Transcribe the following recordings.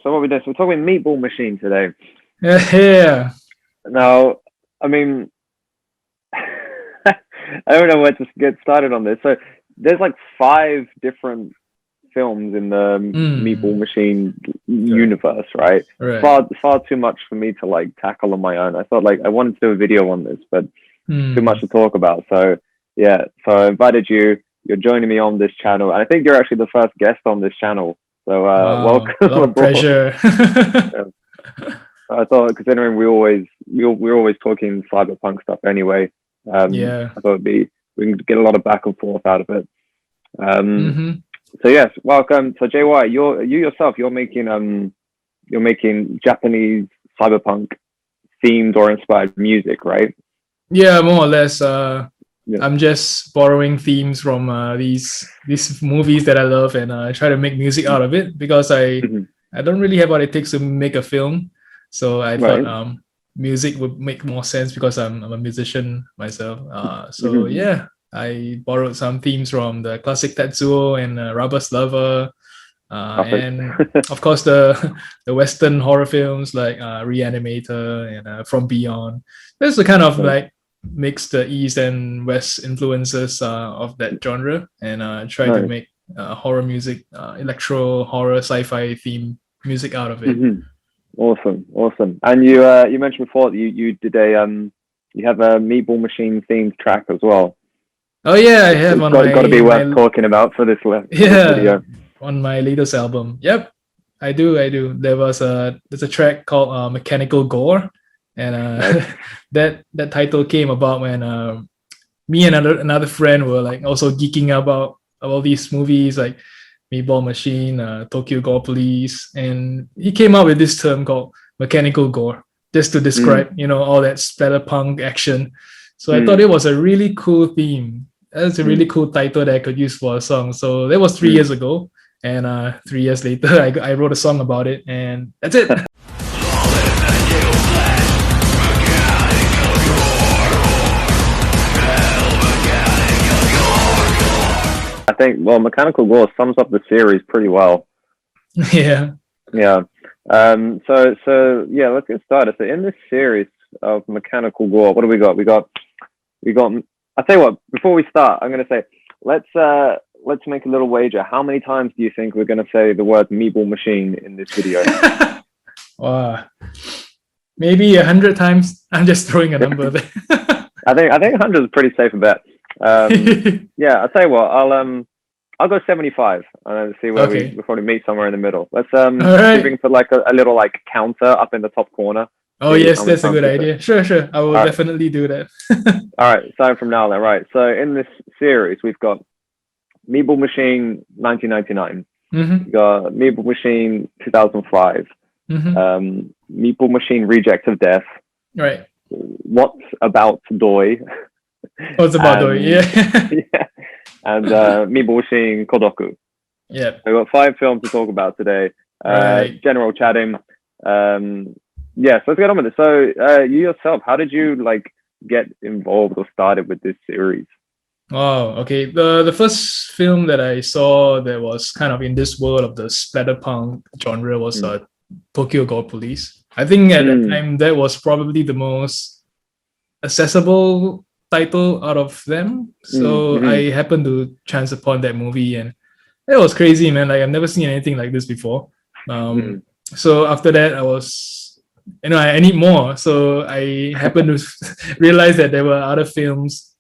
So what we doing? So we're talking Meatball Machine today. Yeah. Now, I mean, I don't know where to get started on this. So there's like 5 different films in the Meatball Mm. Machine Right. universe, right? Right. Far too much for me to like tackle on my own. I thought like I wanted to do a video on this, but too much Mm. to talk about. So yeah, so I invited you. You're joining me on this channel, and I think you're actually the first guest on this channel. So Wow. A welcome lot of aboard. pressure. Yeah. I thought, considering we're always talking cyberpunk stuff anyway, Yeah. I thought we can get a lot of back and forth out of it. Um, Mm-hmm. so yes, welcome. So JY, you're making Japanese cyberpunk themed or inspired music, right? Yeah, more or less. Yeah. I'm just borrowing themes from these movies that I love, and try to make music out of it because Mhm. I don't really have what it takes to make a film. So I thought Right. music would make more sense because I'm a musician myself. So Mhm. yeah, I borrowed some themes from the classic Tetsuo and Rubber's Lover, Perfect. and of course the Western horror films like Reanimator and From Beyond. That's the kind of Nice. like mix the East and West influences of that genre, and try to Nice. make horror music, electro horror, sci-fi theme music out of it. Mhm. Awesome, awesome. And you mentioned before that you did you have a Meatball Machine themed track as well. Oh yeah, I have It's on got to be worth my talking about for for this yeah video. on my latest album. Yep, I do. I do. There's a track called Mechanical Gore, and Nice. that title came about when me and another friend were like also geeking about these movies like Meatball Machine, Tokyo Gore Police, and he came up with this term called Mechanical Gore just to Mm, describe all that splatterpunk action. So I thought mm, it was a really cool theme. That's a really mm, cool title that I could use for a song. So that was 3 years mm. ago, and 3 years later, I wrote a song about it, and that's it. I think well, Mechanical Gore sums up the series pretty well. Yeah. Yeah. Yeah, let's get started. So in this series of Mechanical Gore, what do we got? We got. I'll tell you what. Before we start, I'm gonna say let's make a little wager. How many times do you think we're gonna say the word Meatball Machine in this video? Wow. Maybe 100 times. I'm just throwing a number there. I think 100 is a pretty safe bet. Yeah, I'll tell you what. I'll go 75 and see where Okay. we'll probably meet somewhere in the middle. Let's All see if we right. can put like a little like counter up in the top corner. Oh See yes, how many that's a times good we say. idea. Sure, sure. I will All right, definitely do that. all right. Starting from now then. Right. So in this series, we've got Meatball Machine 1999. Mm-hmm. We got Meatball Machine 2005. Mm-hmm. Meatball Machine Reject of Death. Right. What's About Doi? Oh, it's about doing. and Yeah. yeah, and Meatball Machine Kodoku. Yeah. We've got 5 films to talk about today. Right. General chatting. Yeah, so let's get on with it. So, you yourself, how did you like get involved or started with this series? Wow. Okay. The first film that I saw that was kind of in this world of the splatterpunk genre was Mm. Tokyo Gore Police. I think at that Mm. time that was probably the most accessible title out of them. Mm. So Mm. I happened to chance upon that movie, and it was crazy, man. Like I've never seen anything like this before. Mm. So after that, I need more. So I happened to realize that there were other films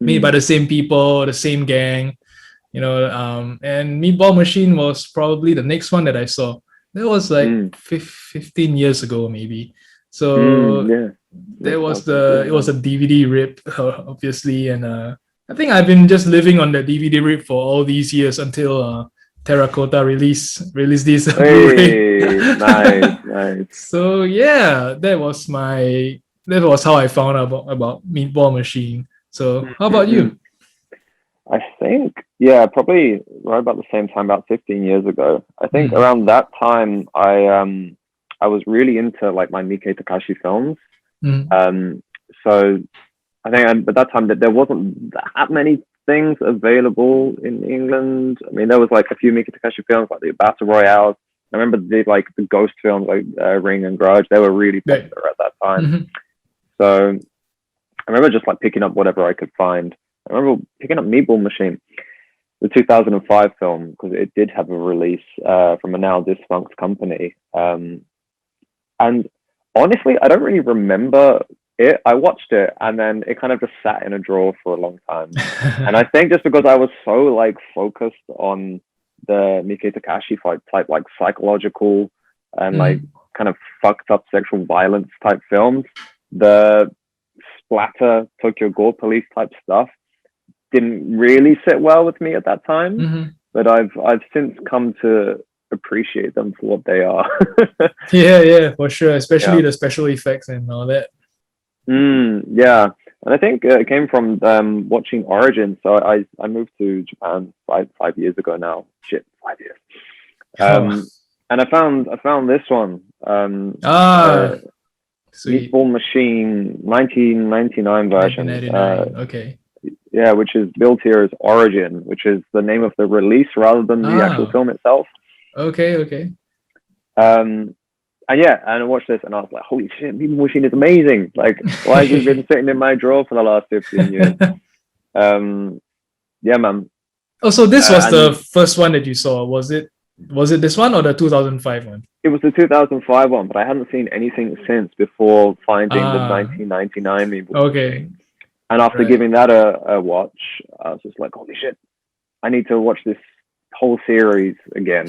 made by Mm. the same people, the same gang, and Meatball Machine was probably the next one that I saw. That was like Mm. 15 years ago, maybe. Mm. So Yeah. there Makes was more sense. Yeah. it was a DVD rip, obviously, and I think I've been just living on the DVD rip for all these years until Terracotta release this Blu-ray. Hey, nice, nice. So yeah, that was how I found out about Meatball Machine. So how about Mm. you? I think, yeah, probably right about the same time, about 15 years ago. I think Mm. around that time, I was really into like my Miike Takashi films. Mm. Um, so I think at that time that there wasn't that many things available in England. I mean, there was like a few Miike Takashi films like the Battle Royale, I remember the ghost films like Ring and Grudge. They were really popular at that time. Mm-hmm. So I remember just like picking up whatever I could find. I remember picking up Meatball Machine, the 2005 film, because it did have a release from a now defunct company. And honestly, I don't really remember it. I watched it and then it kind of just sat in a drawer for a long time. And I think just because I was so like focused on the Miike Takahashi type like psychological and like kind of fucked up sexual violence type films, the splatter Tokyo Gore Police type stuff didn't really sit well with me at that time. But I've since come to appreciate them for what they are. Yeah, for sure, especially the special effects and all that. Yeah, and I think it came from watching Origin. So I moved to Japan 5 years ago now. Shit, 5 years. And I found this one. Sweet. Meatball Machine 1999 version. 1999. Okay. Yeah, which is built here as Origin, which is the name of the release rather than the actual film itself. Okay. And I watched this and I was like, holy shit, Meatball Machine is amazing. Like, why has it been sitting in my drawer for the last 15 years? Yeah, man. Oh, so this was the first one that you saw. Was it this one or the 2005 one? It was the 2005 one, but I hadn't seen anything since before finding the 1999 Meatball Machine. And after giving that a watch, I was just like, holy shit, I need to watch this whole series again.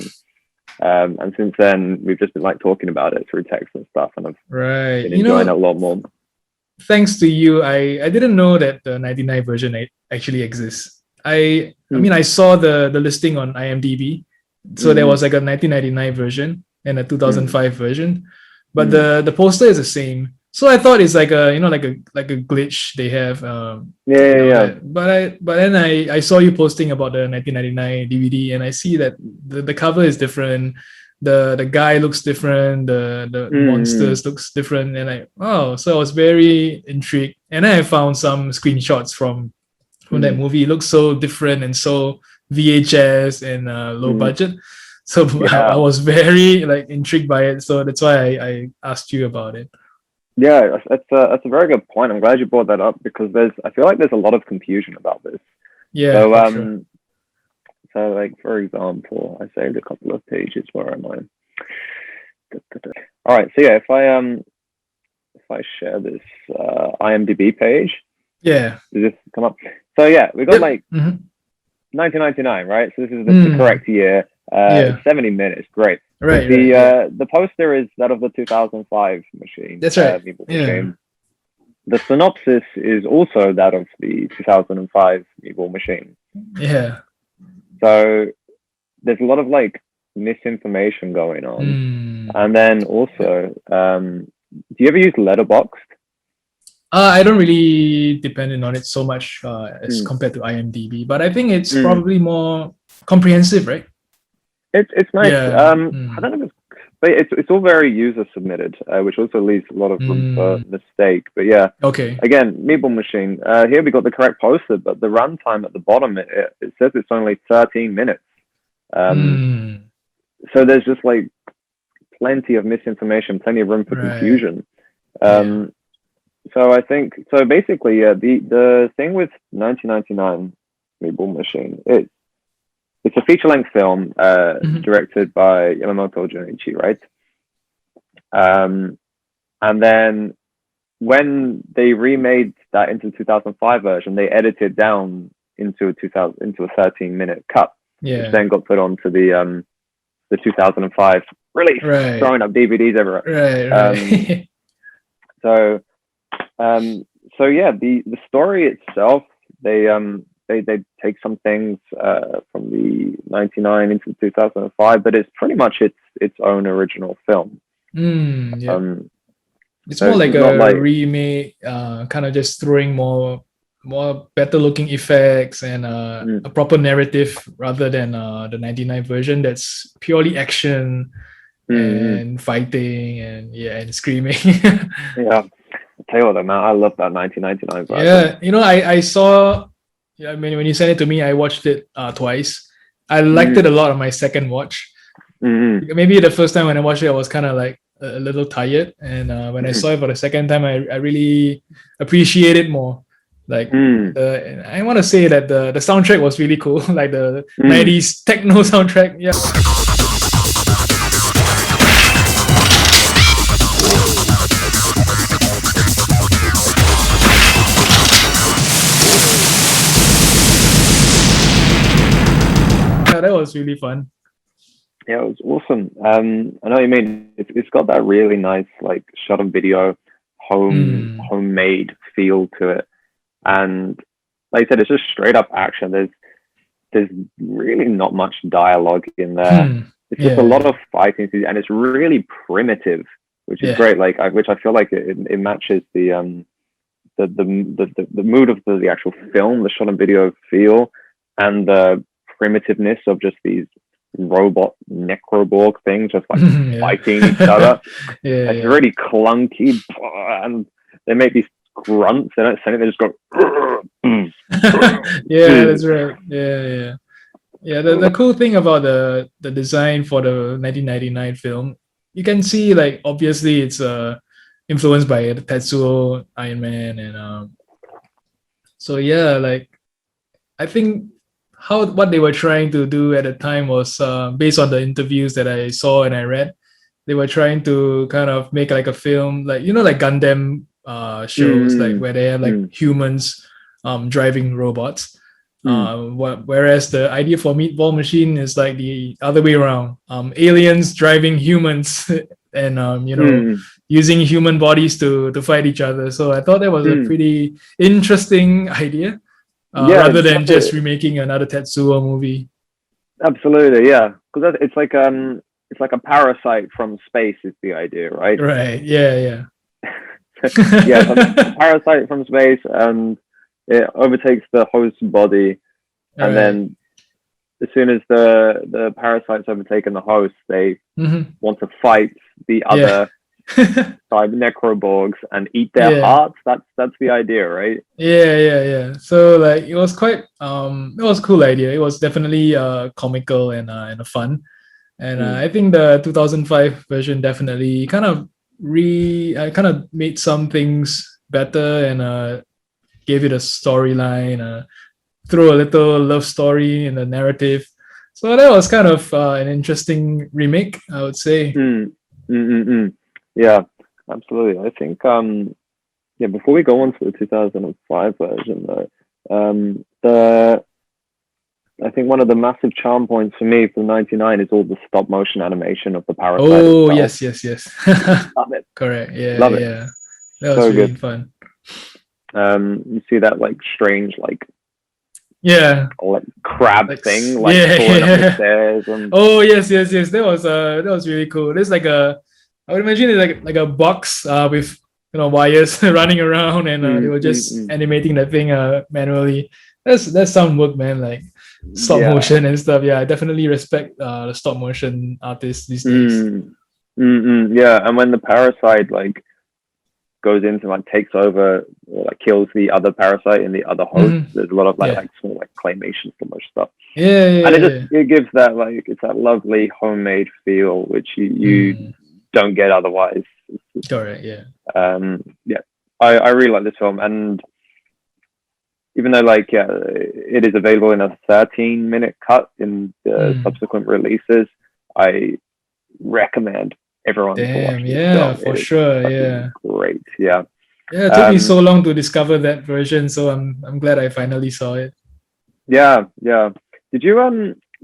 And since then, we've just been like talking about it through text and stuff, and I've been enjoying it a lot more. Thanks to you, I didn't know that the 99 version actually exists. I mean, I saw the listing on IMDb, so there was like a 1999 version and a 2005 version, but the poster is the same. So I thought it's like a like a glitch they have. Yeah. But then I saw you posting about the 1999 DVD, and I see that the cover is different. The guy looks different. The monsters looks different, and so I was very intrigued. And then I found some screenshots from that movie. It looks so different and so VHS and low budget. So I was very like intrigued by it. So that's why I asked you about it. Yeah, that's a very good point. I'm glad you brought that up because I feel like there's a lot of confusion about this. Yeah. So sure. So like for example, I saved a couple of pages. Where am I? All right. So yeah, if I share this IMDb page, does this come up? So yeah, we got 1999, right? So this is the correct year. 70 minutes, great. Right. The poster is that of the 2005 machine. That's right. Machine. The synopsis is also that of the 2005 Meatball Machine. Yeah. So there's a lot of like misinformation going on. And then also, do you ever use Letterboxd? I don't really depend on it so much as compared to IMDb, but I think it's probably more comprehensive, right? It's nice. I don't know if it's all very user submitted, which also leaves a lot of room for mistake. But yeah, okay. Again, Meatball Machine. Here we got the correct poster, but the runtime at the bottom it says it's only 13 minutes. So there's just like plenty of misinformation, plenty of room for confusion. So I think basically, the thing with 1999 Meatball Machine, it's a feature-length film directed by Yamamoto Junichi, right? And then when they remade that into the 2005 version, they edited down into a 13-minute cut, which then got put onto the 2005 release, throwing up DVDs everywhere. So yeah, the story itself, they take some things from the 99 into 2005, but it's pretty much its own original film. It's more like a remake, kind of just throwing more better looking effects and a proper narrative rather than the 99 version that's purely action and fighting and screaming. Yeah, I'll tell you what, man, I love that 1999 version. Yeah, I saw. I mean, when you sent it to me, I watched it twice. I liked it a lot on my second watch. Maybe the first time when I watched it, I was kind of like a little tired, and when I saw it for the second time, I really appreciate it more. Like I want to say that the soundtrack was really cool, like the 90s techno soundtrack. Yeah. Yeah, that was really fun. Yeah, it was awesome. I know what you mean. It's got that really nice like shot of video, homemade feel to it, and like I said, it's just straight up action. There's really not much dialogue in there. It's just a lot of fighting, and it's really primitive, which is great. Like which I feel like it matches the mood of the actual film, the shot and video feel, and the primitiveness of just these robot necroborg things just like fighting each other. It's really clunky, and they make these grunts. They don't say anything, they just go yeah, that's right. Yeah, the cool thing about the design for the 1999 film, you can see like obviously it's influenced by the Tetsuo Iron Man, and so yeah, like I think what they were trying to do at the time was based on the interviews that I saw and I read. They were trying to kind of make like a film, like like Gundam shows, like where they have like humans driving robots. Whereas the idea for Meatball Machine is like the other way around, aliens driving humans and using human bodies to fight each other. So I thought that was a pretty interesting idea. Rather than just remaking another Tetsuo movie. Absolutely, yeah, because it's like a parasite from space is the idea, right? Right. Yeah. Yeah, a parasite from space, and it overtakes the host body, and then as soon as the parasite's overtaken the host, they want to fight the other necroborgs and eat their hearts. That's the idea, right? Yeah. So like it was quite it was a cool idea. It was definitely comical and fun, and I think the 2005 version definitely kind of made some things better and gave it a storyline, threw a little love story in the narrative. So that was kind of an interesting remake, I would say. Yeah, absolutely. I think before we go on to the 2005 version though, I think one of the massive charm points for me for 99 is all the stop motion animation of the parasite. Oh itself. Yes. Love it. Correct. Yeah. Love it. Yeah. That was so really good. Fun. You see that like strange like crab thing like falling up the stairs and... Oh yes. That was really cool. There's like I would imagine it's like a box with wires running around, and they were just animating that thing manually. That's some work, man. Like stop motion and stuff. Yeah, I definitely respect the stop motion artists these days. Yeah, and when the parasite like goes into like takes over or like kills the other parasite in the other host, there's a lot of like small like claymation slow motion stuff. And it gives that like it's that lovely homemade feel which you don't get otherwise. Correct. Yeah. I really like this film, and even though it is available in a 13-minute cut in the subsequent releases, I recommend everyone to watch this film. For sure. Yeah. Great. Yeah. Yeah. It took me so long to discover that version, so I'm glad I finally saw it. Yeah.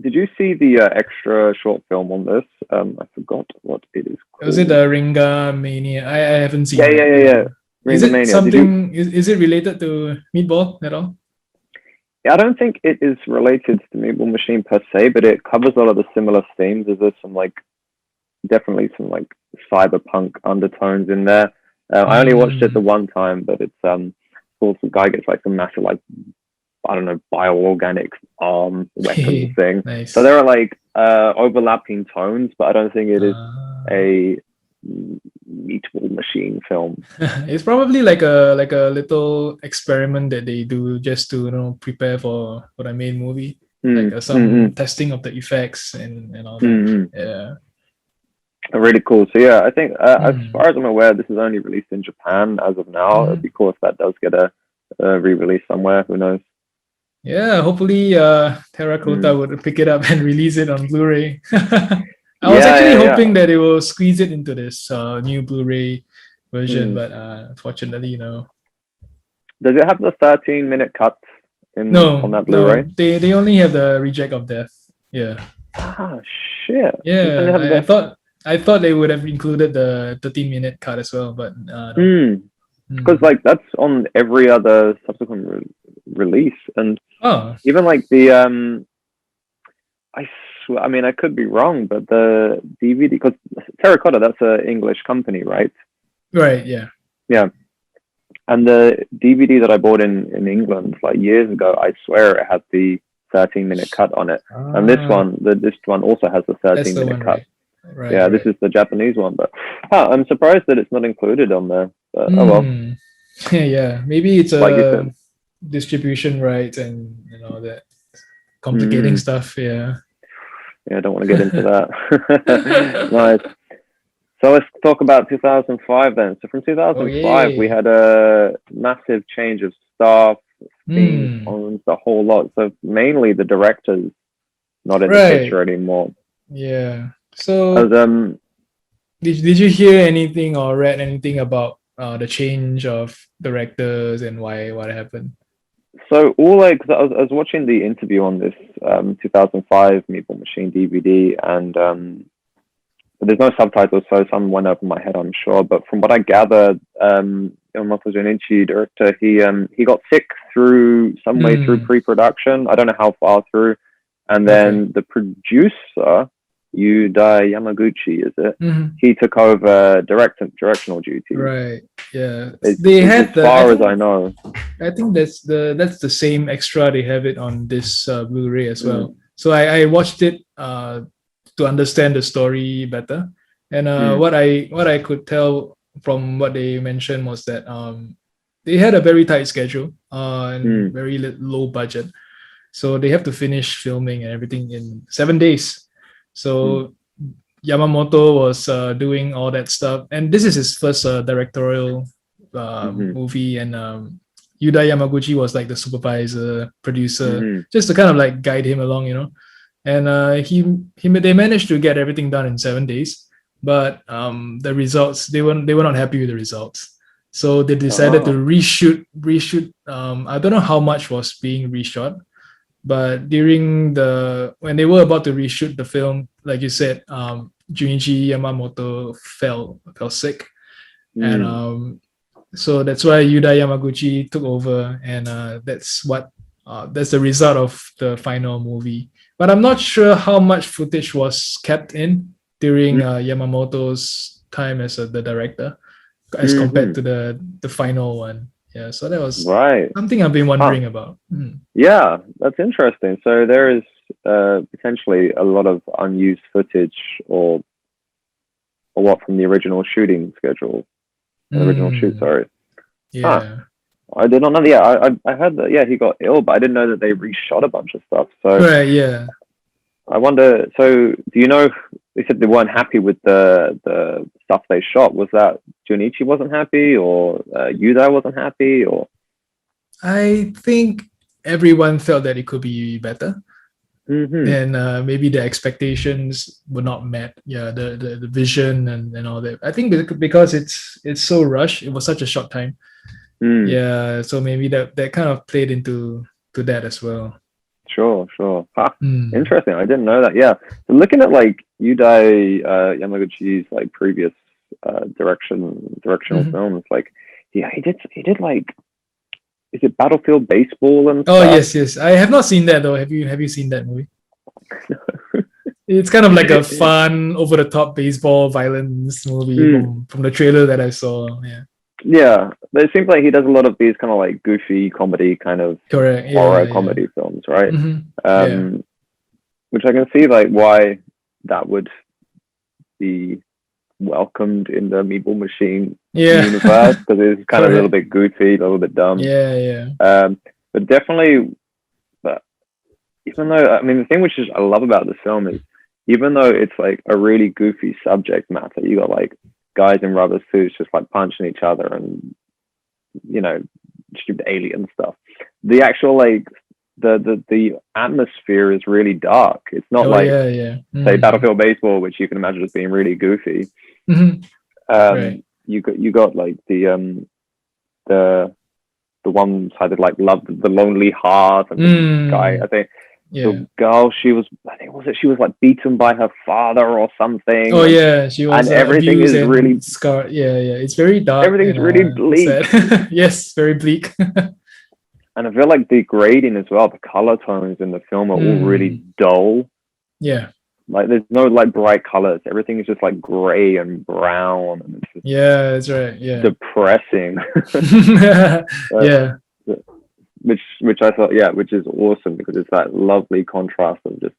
Did you see the extra short film on this? I forgot what it is called. Was it the Ringa Mania? I haven't seen it. Yeah. Is it something? Is it related to Meatball at all? Yeah, I don't think it is related to Meatball Machine per se, but it covers a lot of the similar themes. There's some definitely some cyberpunk undertones in there. I only watched it the one time, but it's cool. Some guy gets like some massive I don't know, bioorganic arm weapon thing. Nice. So there are overlapping tones, but I don't think it is a Meatball Machine film. It's probably like a little experiment that they do just to prepare for the main movie. like some testing of the effects and all that. Yeah. Really cool. So yeah, I think as far as I'm aware, this is only released in Japan as of now. It'd be cool if that does get a re-release somewhere. Who knows? Yeah, hopefully Terracotta would pick it up and release it on Blu-ray. I was actually hoping that it will squeeze it into this new Blu-ray version, but unfortunately, no. Does it have the 13-minute cuts on that Blu-ray? No, they only have the Reject of Death. Yeah. Ah, shit. Yeah, I thought they would have included the 13-minute cut as well, but no. Because like that's on every other subsequent release, and even like the I mean, I could be wrong, but the DVD, because Terracotta, that's an English company, right? Right. Yeah. Yeah. And the DVD that I bought in England like years ago, I swear it had the 13-minute cut on it, and this one also has the 13-minute cut. Right, yeah, this is the Japanese one, but I'm surprised that it's not included on there. But oh well. Yeah, maybe it's a distribution rights and all that complicating stuff. Yeah, I don't want to get into that. Nice. So let's talk about 2005 then. So from 2005, we had a massive change of staff, theme songs, the whole lot. So mainly the directors not in the picture anymore. Yeah. So did you hear anything or read anything about the change of directors and what happened? So I was watching the interview on this 2005 Meatball Machine DVD, and there's no subtitles, so some went over my head, I'm sure. But from what I gathered, Yamamoto Junichi, director, he got sick through some way through pre-production. I don't know how far through, and then the producer, Yudai Yamaguchi, is it? He took over directional duty. Right. Yeah. They had as far as I know. I think that's the same extra. They have it on this Blu-ray as well. So I watched it to understand the story better. And what I could tell from what they mentioned was that they had a very tight schedule and very low budget. So they have to finish filming and everything in 7 days. So Yamamoto was doing all that stuff, and this is his first directorial movie, and Yuda Yamaguchi was like the supervisor, producer, just to kind of like guide him along, And they managed to get everything done in 7 days, but the results, they were not happy with the results, so they decided to reshoot. I don't know how much was being reshot. But when they were about to reshoot the film, like you said, Junichi Yamamoto fell sick, and so that's why Yuda Yamaguchi took over, and that's the result of the final movie. But I'm not sure how much footage was kept in during Yamamoto's time as the director, as compared to the final one. Yeah, so that was something I've been wondering about. Yeah, that's interesting. So there is potentially a lot of unused footage or what from the original shooting schedule, the original shoot. Sorry. Yeah. I did not know. Yeah, I heard that. Yeah, he got ill, but I didn't know that they reshot a bunch of stuff. So yeah. I wonder. So do you know? They said they weren't happy with the stuff they shot. Was that Junichi wasn't happy, or Yuda wasn't happy, or? I think everyone felt that it could be better, and maybe the expectations were not met. Yeah, the vision and all that. I think because it's so rushed. It was such a short time. Yeah, so maybe that kind of played into that as well. Sure. Interesting. I didn't know that. Yeah. So looking at like Yudai Yamaguchi's like previous directional films, like he did like, is it Battlefield Baseball and stuff? Yes. I have not seen that though. Have you seen that movie? It's kind of like a fun, over the top baseball violence movie from the trailer that I saw. Yeah. Yeah, but it seems like he does a lot of these kind of like goofy comedy kind of horror comedy films, right? Which I can see like why that would be welcomed in the Meatball Machine universe, because it's kind of a little bit goofy, a little bit dumb. Yeah. But definitely, even though, I mean, the thing which is I love about this film is, even though it's like a really goofy subject matter, you got like guys in rubber suits just like punching each other and, you know, stupid alien stuff. The actual like the atmosphere is really dark. It's not say Battlefield Baseball, which you can imagine as being really goofy. Right. You got like the one sided like Love the Lonely Heart, and the guy, I think the girl, she was like beaten by her father or something. Oh yeah, she was, and everything is really scarred. Yeah, it's very dark. Everything's really bleak. Yes, very bleak. And I feel like the grading as well, the color tones in the film are all really dull. Yeah. Like there's no like bright colors. Everything is just like gray and brown, and it's just that's right. Yeah. depressing. Yeah. Which I thought, which is awesome, because it's that lovely contrast of just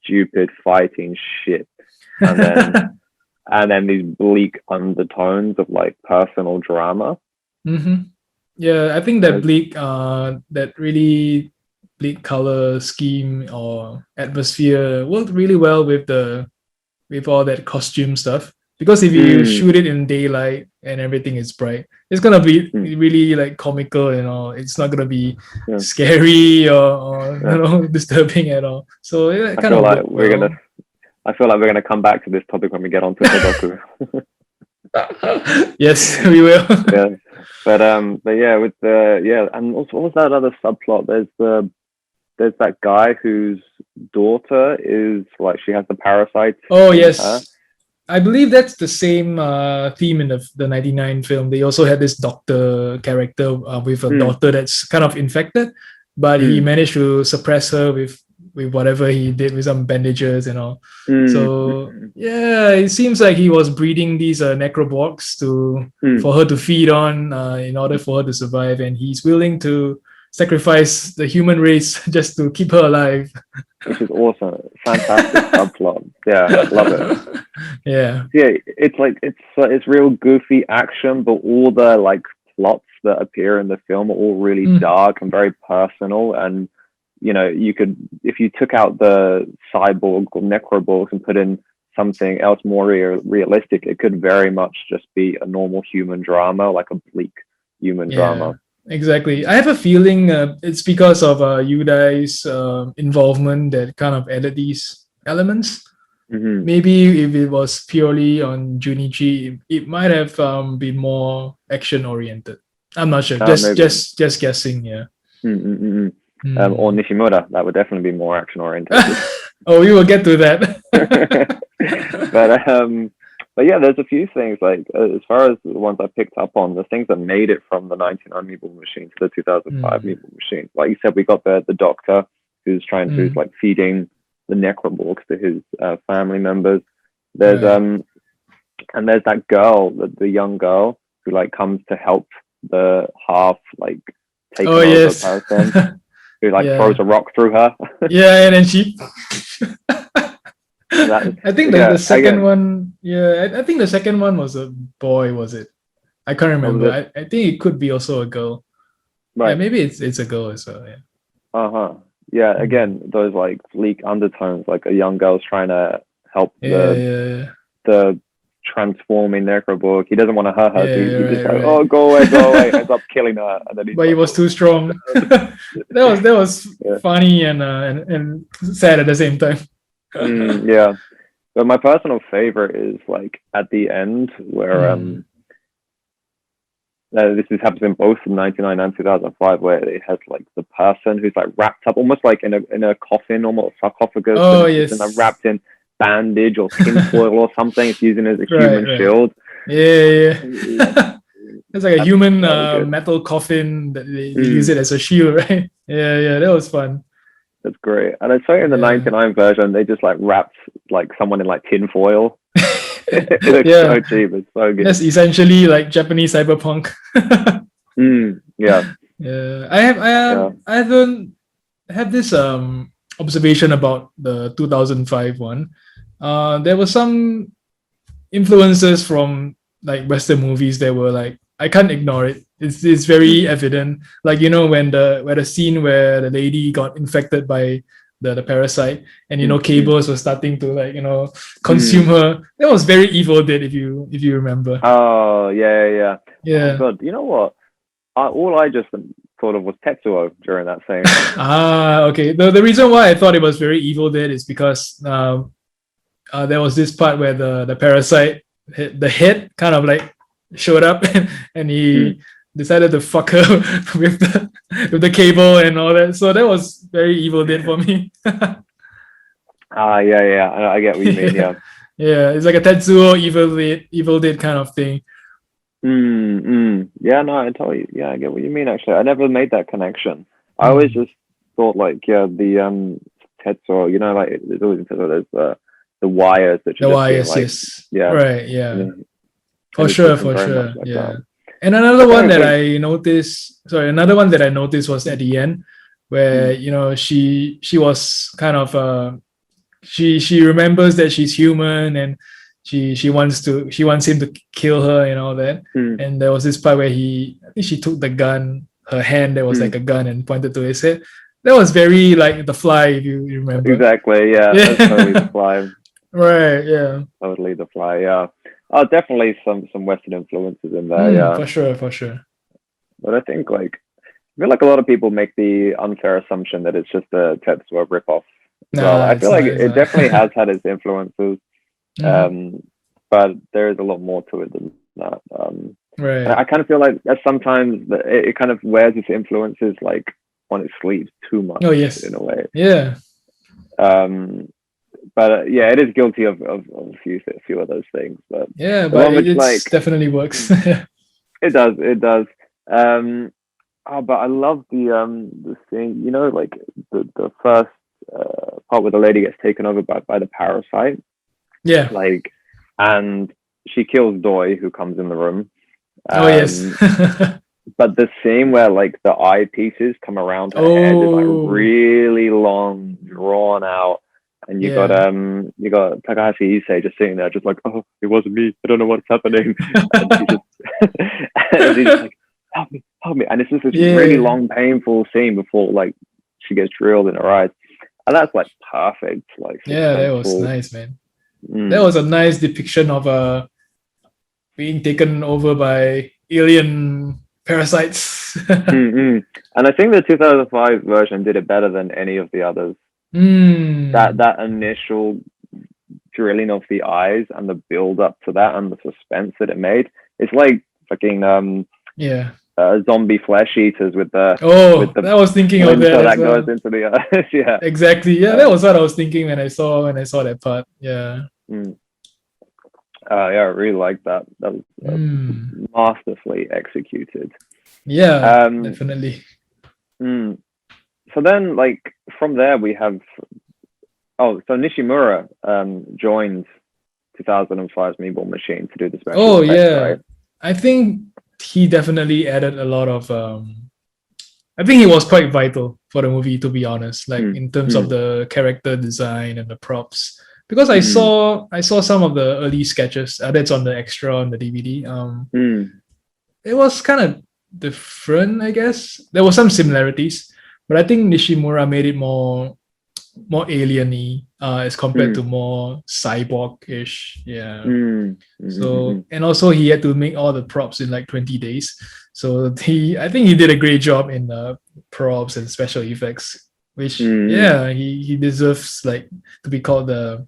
stupid fighting shit, and then and then these bleak undertones of like personal drama. Yeah, I think that bleak, that really bleak color scheme or atmosphere worked really well with all that costume stuff. Because if you shoot it in daylight and everything is bright, it's gonna be really like comical and all. It's not gonna be scary or you know, disturbing at all. So it kind of I feel like we're gonna come back to this topic when we get on to Sudoku. Yes, we will. But yeah, with and also, what was that other subplot? There's that guy whose daughter is like, she has the parasite. Oh yes. I believe that's the same theme in the 99 film. They also had this doctor character with a daughter that's kind of infected, but he managed to suppress her with whatever he did, with some bandages and all. So yeah, it seems like he was breeding these necroborgs for her to feed on in order for her to survive, and he's willing to sacrifice the human race just to keep her alive. Which is awesome. Fantastic subplot. Yeah, I love it. Yeah, it's like it's real goofy action, but all the like plots that appear in the film are all really dark and very personal. And you know, you could, if you took out the cyborg or necroborgs and put in something else more realistic, it could very much just be a normal human drama, like a bleak human drama. Exactly. I have a feeling it's because of Yudai's involvement that kind of added these elements. Maybe if it was purely on Junichi, it might have been more action oriented. I'm not sure. Just guessing. Yeah. Or Nishimura, that would definitely be more action oriented. Oh, we will get to that. But yeah, there's a few things, like as far as the ones I picked up on, the things that made it from the 99 Meatball Machine to the 2005 Meatball Machine. Like you said, we got the doctor who's trying to like feeding the necroborgs to his family members. There's and there's that girl, the young girl who like comes to help the half like take over the person, who like throws a rock through her. And then she. I think the second one. Yeah, I think the second one was a boy. Was it? I can't remember. I think it could be also a girl. Right. Yeah, maybe it's a girl as well. Yeah. Yeah. Again, those like bleak undertones, like a young girl's trying to help the transforming necroborg. He doesn't want to hurt her. So he's just like, oh, go away. Ends up killing her. And then but he was too strong. that was funny and sad at the same time. But my personal favorite is like at the end where this happens in both 99 and 2005, where it has like the person who's like wrapped up almost like in a coffin, almost sarcophagus, and wrapped in bandage or tinfoil or something. It's using it as a human shield. It's like a human metal coffin that they use it as a shield, right? That was fun. That's great. And I saw in the 99 version, they just like wrapped like someone in like tin foil. It looks so cheap. It's so good. That's essentially like Japanese cyberpunk. I have this observation about the 2005 one. There were some influences from like Western movies that were like, I can't ignore it. It's very evident. Like, you know, when the scene where the lady got infected by the parasite, and Mm. cables were starting to consume her. That was very Evil Dead, if you remember. Oh yeah. Yeah. Oh god, you know what? All I just thought of was Tetsuo during that same. Okay. The reason why I thought it was very Evil Dead is because there was this part where the parasite, the head kind of like showed up, and he decided to fuck her with the cable and all that. So that was very Evil Dead for me. Yeah. I get what you mean. Yeah. Yeah, it's like a Tetsuo Evil Dead kind of thing. Yeah, no, I tell you. Yeah, I get what you mean. Actually, I never made that connection. I always just thought like, the Tetsuo, like there's always there's the wires that The you just wires, see, like, yes. yeah, Right, yeah. and it's For looking very sure. much like Yeah. that. And another one that Okay. I noticed, another one that I noticed was at the end where, she was kind of she remembers that she's human, and she wants him to kill her and all that. And there was this part where I think she took the gun, her hand that was like a gun, and pointed to his head. That was very like The Fly, if you remember. Exactly. Yeah, that's totally The Fly. Right. Yeah. Totally The Fly. Yeah. Oh, definitely some Western influences in there. Yeah. For sure. But I think like I feel like a lot of people make the unfair assumption that it's just a Tetsuo ripoff. Well, I feel like it definitely has had its influences, but there is a lot more to it than that. Right. I kind of feel like that sometimes it kind of wears its influences like on its sleeves too much. Oh yes. In a way. Yeah. But yeah, it is guilty of a few of those things. But yeah, but it like, definitely works. It does. But I love the scene. Like the first part where the lady gets taken over by the parasite. Yeah. Like, and she kills Doi, who comes in the room. Oh yes. But the scene where like the eye pieces come around her head is like really long, drawn out, and you got Takahashi Issei just sitting there, just like, oh, it wasn't me. I don't know what's happening. And she's just like, help me. And it's just this really long, painful scene before like she gets drilled in her eyes, and that's like perfect. Like, that was nice, man. That was a nice depiction of being taken over by alien parasites. And I think the 2005 version did it better than any of the others. That initial drilling of the eyes and the build up to that and the suspense that it made, it's like fucking zombie flesh eaters with the I was thinking of that goes into the eyes. Yeah, exactly. That was what I was thinking when I saw that part. Yeah. I really like that. That was masterfully executed. Yeah, definitely. So then, like, from there we have so Nishimura joined 2005's Meatball Machine to do the special effects, right? I think he definitely added a lot of I think he was quite vital for the movie, to be honest, like in terms of the character design and the props, because I saw some of the early sketches that's on the extra on the DVD. It was kind of different, I guess. There were some similarities, but I think Nishimura made it more alien-y as compared to more cyborg-ish. So, and also he had to make all the props in like 20 days. So I think he did a great job in props and special effects, which he deserves like to be called the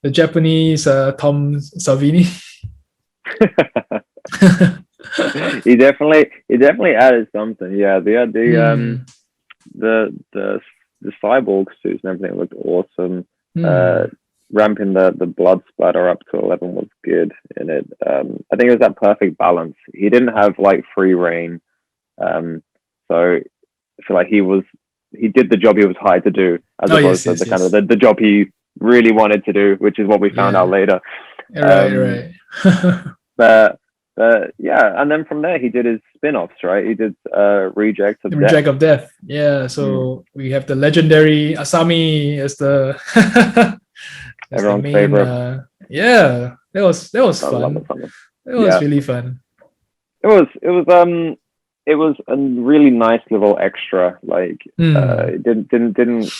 Japanese Tom Savini. he definitely added something. Yeah, the cyborg suits and everything looked awesome. Ramping the blood splatter up to 11 was good in it. I think it was that perfect balance. He didn't have like free reign, so I feel like he did the job he was hired to do, as opposed to kind of the job he really wanted to do, which is what we found out later. Right. But and then from there he did his spin-offs, right? He did Reject of Death. Yeah, so we have the legendary Asami as the everyone's favorite. That was fun. It was really fun. It was a really nice little extra. Like it didn't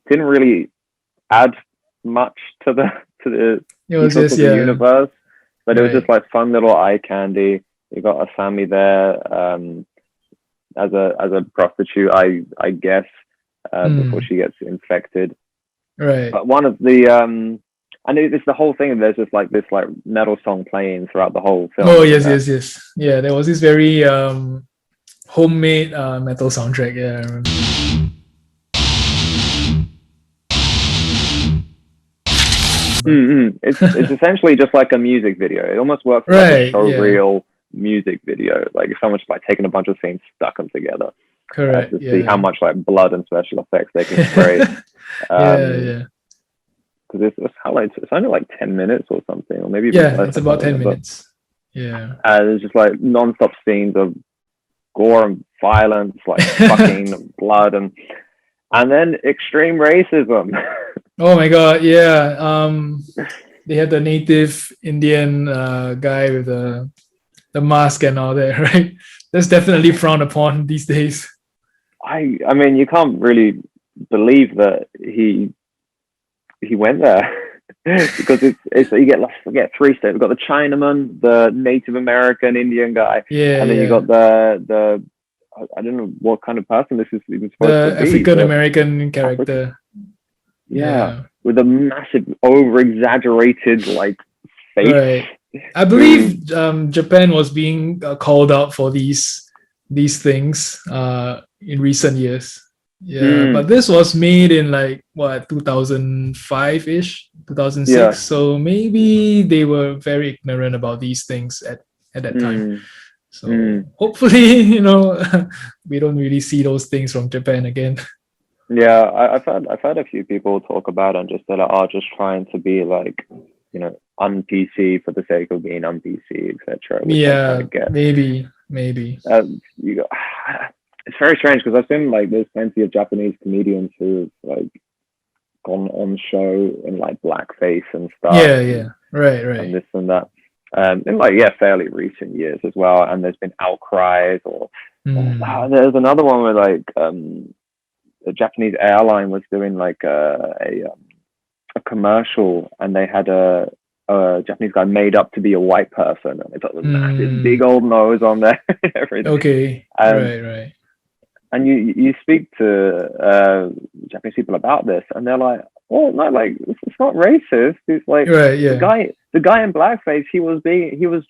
didn't really add much to the It was ethos just of the universe, but it was Right. just like fun little eye candy. You got Asami there as a prostitute, I guess, before she gets infected. Right. But one of the and it's the whole thing. There's just like this like metal song playing throughout the whole film. Oh isn't yes, there? yes. Yeah, there was this very homemade metal soundtrack. Yeah, I remember. It's essentially just like a music video. It almost works like a Right. show Yeah. reel music video. Like if someone's like taken a bunch of scenes, stuck them together Correct. to see Yeah. how much like blood and special effects they can create. Yeah. Because it's only like 10 minutes or something, or maybe even Yeah, less. it's about 10 minutes. Yeah. And it's just like non-stop scenes of gore and violence, like fucking blood, and then extreme racism. Oh my God. Yeah. They had the native Indian guy with the mask and all that, right? That's definitely frowned upon these days. I mean, you can't really believe that he went there. Because it's you get three states. We've got the Chinaman, the Native American Indian guy, Yeah. and then you got the I don't know what kind of person this is even supposed the to be. African American character. Yeah, with a massive, over exaggerated like face. Right. I believe Japan was being called out for these things in recent years. Yeah, but this was made in like what 2005-ish, 2006. Yeah. So maybe they were very ignorant about these things at that time. So hopefully, we don't really see those things from Japan again. Yeah, I've heard a few people talk about it and just that are just trying to be like, un-PC for the sake of being un-PC, etc. Yeah, maybe. It's very strange because I've seen like there's plenty of Japanese comedians who've like gone on show in like blackface and stuff. Yeah, right. And this and that. In fairly recent years as well. And there's been outcries or there's another one where like the Japanese airline was doing like a commercial and they had a Japanese guy made up to be a white person and they put a massive big old nose on there and everything. Okay. Right. And you speak to Japanese people about this and they're like, oh no, like it's not racist. It's like the guy in blackface, he was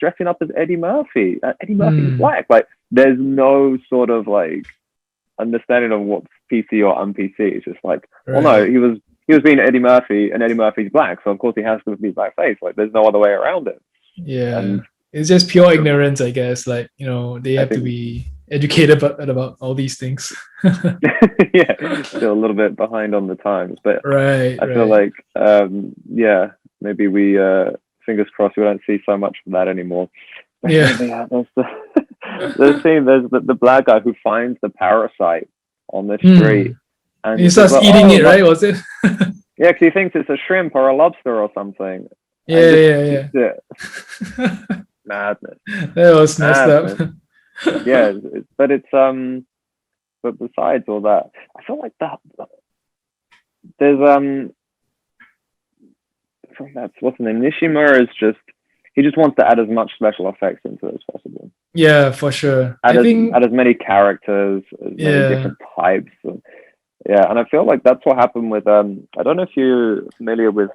dressing up as Eddie Murphy. Eddie Murphy's black. Like there's no sort of like understanding of what's PC or un-PC. It's just like, well no, he was being Eddie Murphy and Eddie Murphy's black, so of course he has to be blackface. Like there's no other way around it. Yeah. And it's just pure ignorance, I guess. Like, they have to be educated about all these things. Yeah, still a little bit behind on the times, but I feel like maybe we fingers crossed we don't see so much of that anymore. Yeah. There's the black guy who finds the parasite on the street and he starts eating it, right? Was it? Yeah, because he thinks it's a shrimp or a lobster or something. Yeah. Madness. That was messed up. Yeah, but it's but besides all that, I feel like there's that's what's the name. Nishimura is he just wants to add as much special effects into it as possible. Yeah, for sure. Add as many characters, as many different types. And I feel like that's what happened with I don't know if you're familiar with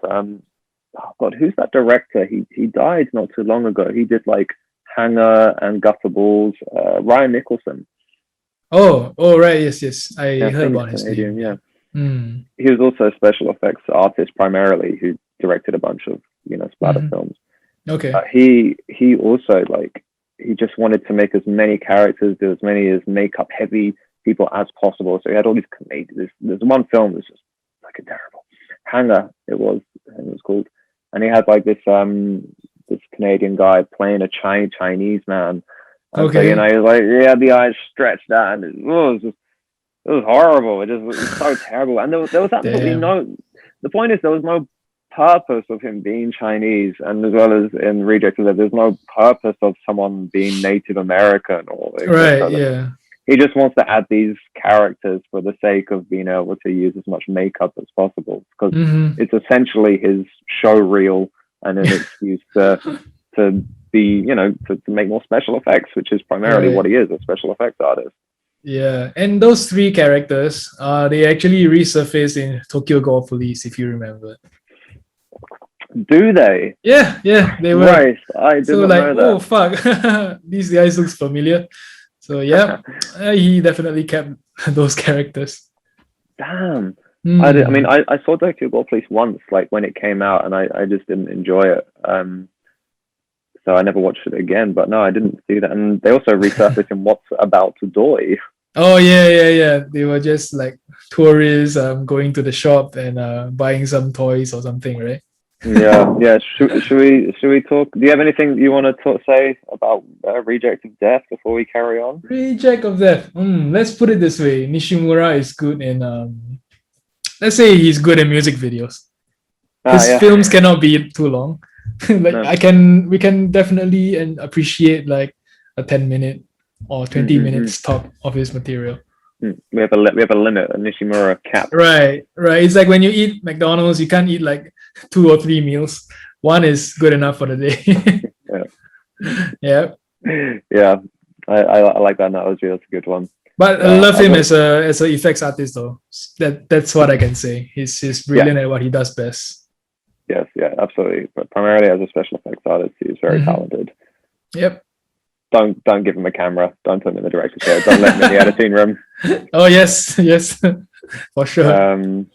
who's that director? He died not too long ago. He did like Hanger and Gutterballs. Ryan Nicholson. Oh, right. Yes. I heard about his name. Yeah. He was also a special effects artist primarily, who directed a bunch of splatter films. Okay. He also he just wanted to make as many characters, do as many as makeup heavy people as possible. So he had all these. There's one film that's just fucking terrible. Hanger, it was called, and he had like this Canadian guy playing a Chinese man. And so, he was like, the eyes stretched out, and it was horrible. It was so terrible. And there was absolutely the point is there was no purpose of him being Chinese, and as well as in Reject, there's no purpose of someone being Native American or right. Yeah. he just wants to add these characters for the sake of being able to use as much makeup as possible, because it's essentially his show reel and an excuse to be, you know, to make more special effects, which is primarily what he is, a special effects artist. Yeah, and those three characters, they actually resurfaced in Tokyo Gore Police, if you remember. Do they? Yeah, they were. Right, I didn't know that. Oh fuck, these guys looks familiar. So yeah, he definitely kept those characters. Damn. I mean, I saw Tokyo Gore Police once, like when it came out, and I just didn't enjoy it. So I never watched it again. But no, I didn't see that. And they also resurfaced in What's About to Die. Oh yeah. They were just like tourists going to the shop and buying some toys or something, right? Yeah. Should we talk? Do you have anything you want to say about Reject of Death before we carry on? Reject of Death. Let's put it this way: Nishimura is good in let's say he's good in music videos. His films cannot be too long. We can definitely appreciate like a 10-minute or 20-minute talk of his material. We have a limit, a Nishimura cap. Right. It's like when you eat McDonald's, you can't eat like 2 or 3 meals. One is good enough for the day. Yeah. I like that analogy. That's a good one. But I love him as an effects artist, though. That's what I can say. He's brilliant at what he does best. Yes, absolutely. But primarily as a special effects artist, he's very talented. Yep. Don't give him a camera. Don't put him in the director's chair. Don't let him in the editing room. Oh yes, for sure.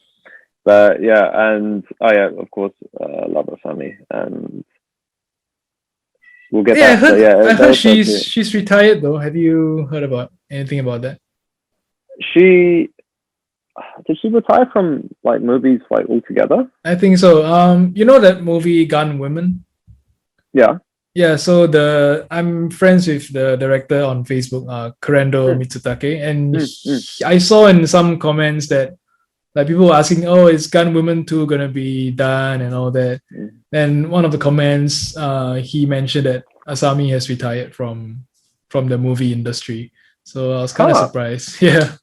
But yeah, and of course, love Asami, and we'll get that. I heard she's retired though. Have you heard about anything about that? Did she retire from like movies like altogether? I think so. You know that movie Gun Women? Yeah. Yeah, so I'm friends with the director on Facebook, Kurendo Mitsutake, and I saw in some comments that like people were asking, "Oh, is Gun Women 2 gonna be done?" and all that. And one of the comments, he mentioned that Asami has retired from the movie industry. So I was kind of surprised. Yeah,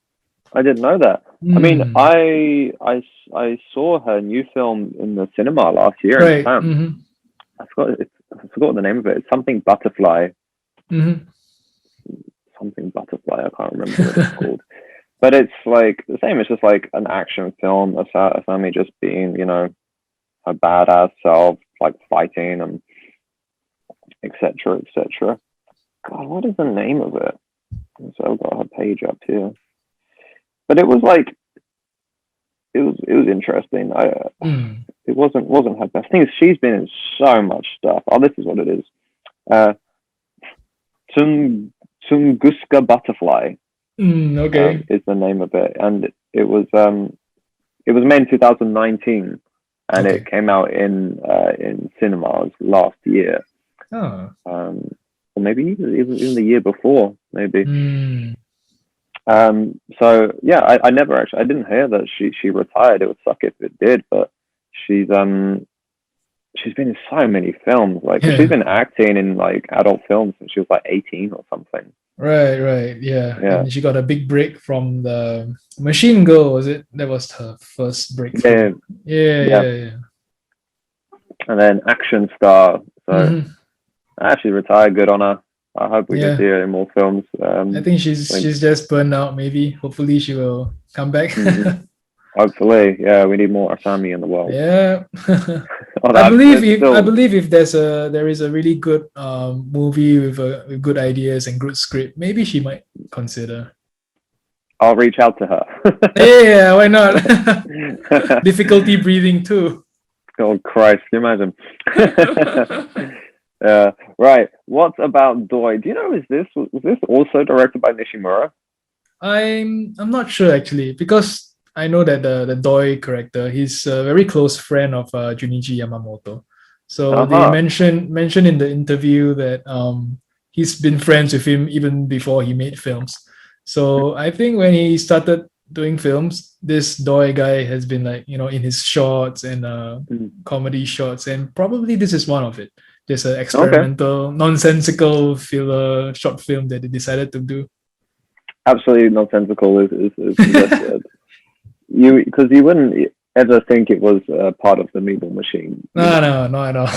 I didn't know that. I mean, I saw her new film in the cinema last year in Japan. I forgot the name of it. It's something Butterfly. Something Butterfly. I can't remember what it's called. But it's like the same. It's just like an action film. Asami just being, you know, a badass self, like fighting and etc. God, what is the name of it? So I've got her page up here. But it was like, it was interesting. It wasn't her best thing. She's been in so much stuff. Oh, this is what it is. Tunguska Butterfly. Okay. Is the name of it, and it was made in 2019, and it came out in cinemas last year. Or maybe even the year before, maybe. So yeah, I never I didn't hear that she retired. It would suck if it did, but she's been in so many films. Like she's been acting in like adult films since she was like 18 or something. Right. Yeah. And she got a big break from the Machine Girl, was it? That was her first break. Yeah. And then Action Star. So actually retired. Good on her. I hope we can see her in more films. I think she's just burned out. Maybe. Hopefully she will come back. Hopefully, yeah. We need more Asami in the world. Yeah. I believe if there is a really good movie with good ideas and good script, maybe she might consider. I'll reach out to her. Yeah, why not? Difficulty breathing too. Oh Christ, can you imagine? Right. What about Doi? Do you know was this also directed by Nishimura? I'm not sure actually, because I know that the Doi character, he's a very close friend of Junichi Yamamoto. So they mentioned in the interview that he's been friends with him even before he made films. So I think when he started doing films, this Doi guy has been like, you know, in his shorts and comedy shorts, and probably this is one of it. Just an experimental, nonsensical filler short film that they decided to do. absolutely nonsensical is the best word. Because you wouldn't ever think it was part of the Meatball Machine. No, not at all.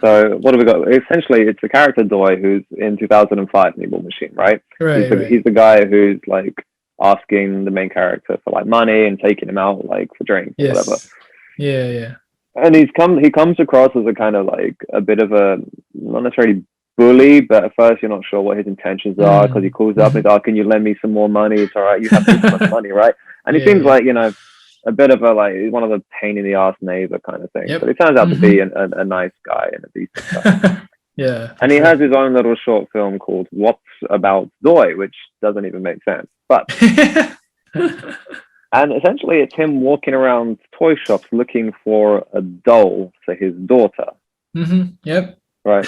So what have we got? Essentially, it's the character Doi who's in 2005 Meatball Machine, right? Right, He's the guy who's like asking the main character for like money and taking him out like for drinks or whatever. Yes. Yeah. And he comes across as a kind of like a bit of a, not necessarily bully, but at first you're not sure what his intentions are, because he calls up and he's like, "Can you lend me some more money? It's all right, you have too much money, right?" And he seems like, you know, a bit of a like one of the pain in the ass neighbor kind of thing. Yep. But it turns out to be a nice guy and a decent guy. Yeah. And he has his own little short film called "What's About Doi," which doesn't even make sense. But and essentially it's him walking around toy shops looking for a doll for his daughter. Yep. Right.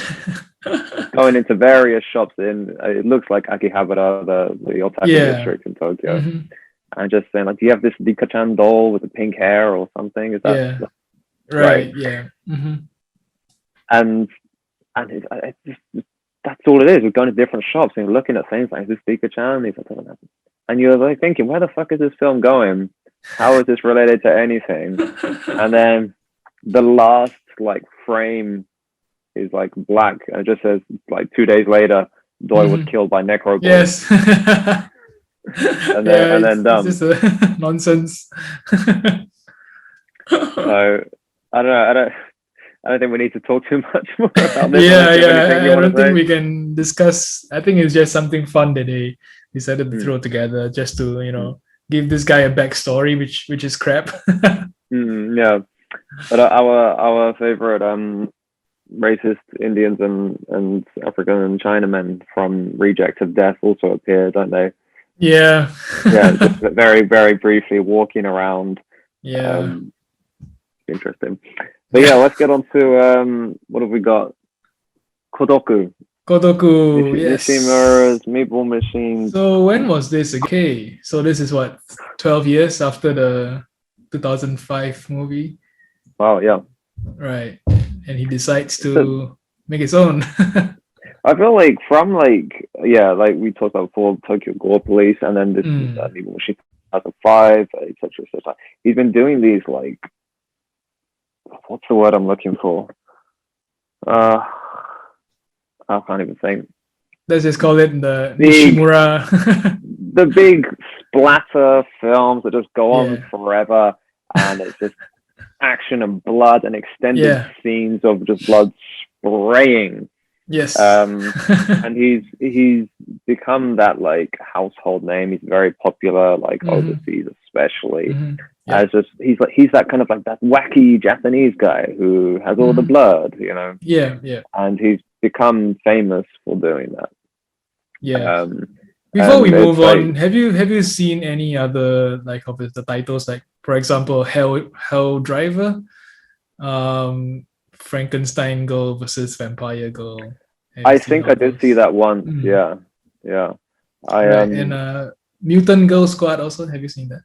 Going into various shops in, it looks like Akihabara, the otaku district in Tokyo, and just saying like, "Do you have this Rika-chan doll with the pink hair or something?" Is that right? Yeah. And it's just, that's all it is. We're going to different shops and looking at things like, "Is this Rika-chan?" And you're like thinking, "Where the fuck is this film going? How is this related to anything?" And then the last like frame is like black, and it just says like 2 days later, Doi was killed by Necro. Yes. and then it's just a nonsense. So I don't think we need to talk too much more about this. I don't think we can discuss. I think it's just something fun that they decided to throw together just to, you know, give this guy a backstory, which is crap. Yeah, but our favorite racist Indians and African and Chinamen from Reject of Death also appear, don't they? Yeah. Just very, very briefly walking around. Interesting. But yeah, let's get on to what have we got? Kodoku, yes. Nishimura's Meatball Machine. So when was this? Okay, so this is what, 12 years after the 2005 movie? Wow, yeah. Right. And he decides to make his own. I feel like from like we talked about before, Tokyo Gore Police, and then this is Meatball Machine 2005, etc. He's been doing these like, what's the word I'm looking for? I can't even think. Let's just call it the Nishimura. The big splatter films that just go on forever, and it's just action and blood and extended scenes of just blood spraying. Yes. And he's become that like household name. He's very popular, like overseas especially. As just he's that kind of like that wacky Japanese guy who has all the blood, you know. Yeah. And he's become famous for doing that. Yeah. Before we move on, have you seen any other like of the titles, like for example Hell Driver, Frankenstein Girl versus Vampire Girl? I think I did see that once. Yeah. And Mutant Girl Squad also. Have you seen that?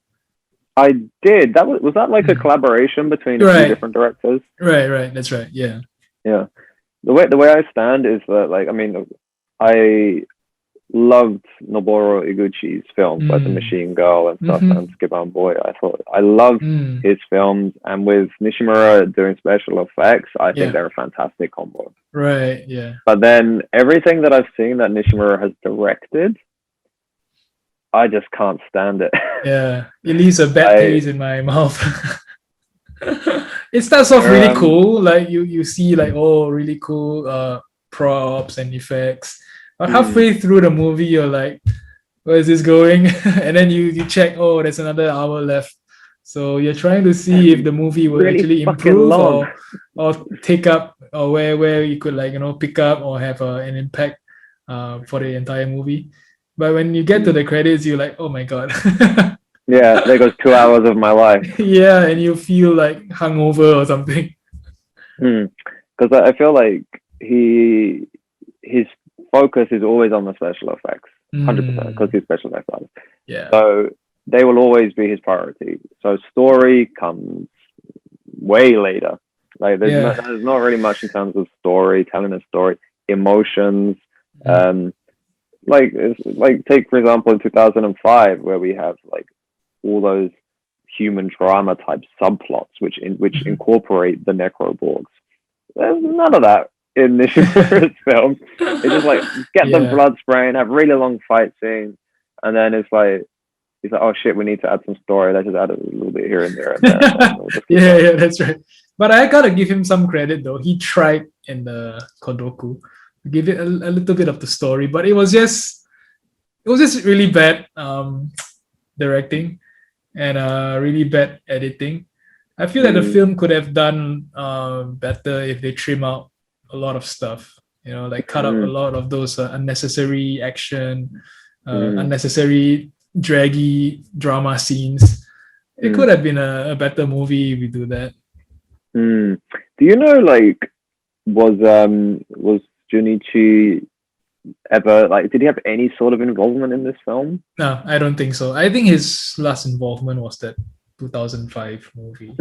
I did. Was that like a collaboration between a few different directors? Right. That's right. Yeah. The way I stand is that, like, I mean, I loved Noboru Iguchi's films like The Machine Girl and stuff, and Skiban Boy. I loved his films, and with Nishimura doing special effects, I think they're a fantastic combo. Right. Yeah. But then everything that I've seen that Nishimura has directed, I just can't stand it. Yeah, it leaves a bad taste in my mouth. It starts off really cool, like you see like really cool props and effects. But halfway through the movie, you're like, where is this going? And then you check, there's another hour left. So you're trying to see if the movie will really actually improve or take up, or where you could, like, you know, pick up or have an impact for the entire movie. But when you get to the credits, you're like, oh my god. Yeah, there goes 2 hours of my life. Yeah, and you feel like hungover or something. Because I feel like his focus is always on the special effects, 100%, because he's special effects artist. Yeah. So they will always be his priority. So story comes way later. Like there's not really much in terms of story, telling a story, emotions. take for example in 2005 where we have like all those human drama type subplots which incorporate the Necroborgs. There's none of that in Nishimura's film. It's just like get the blood spraying, have really long fight scenes, and then he's like, oh shit, we need to add some story. Let's just add a little bit here and there. And there. Yeah, that's right. But I gotta give him some credit though. He tried in the Kodoku, give it a little bit of the story, but it was just really bad directing and really bad editing. I feel that the film could have done better if they trim out a lot of stuff. Like cut out a lot of those unnecessary action, unnecessary draggy drama scenes. It could have been a better movie if we do that. Do you know, like, was Junichi ever, like, did he have any sort of involvement in this film? No, I don't think so. I think his last involvement was that 2005 movie.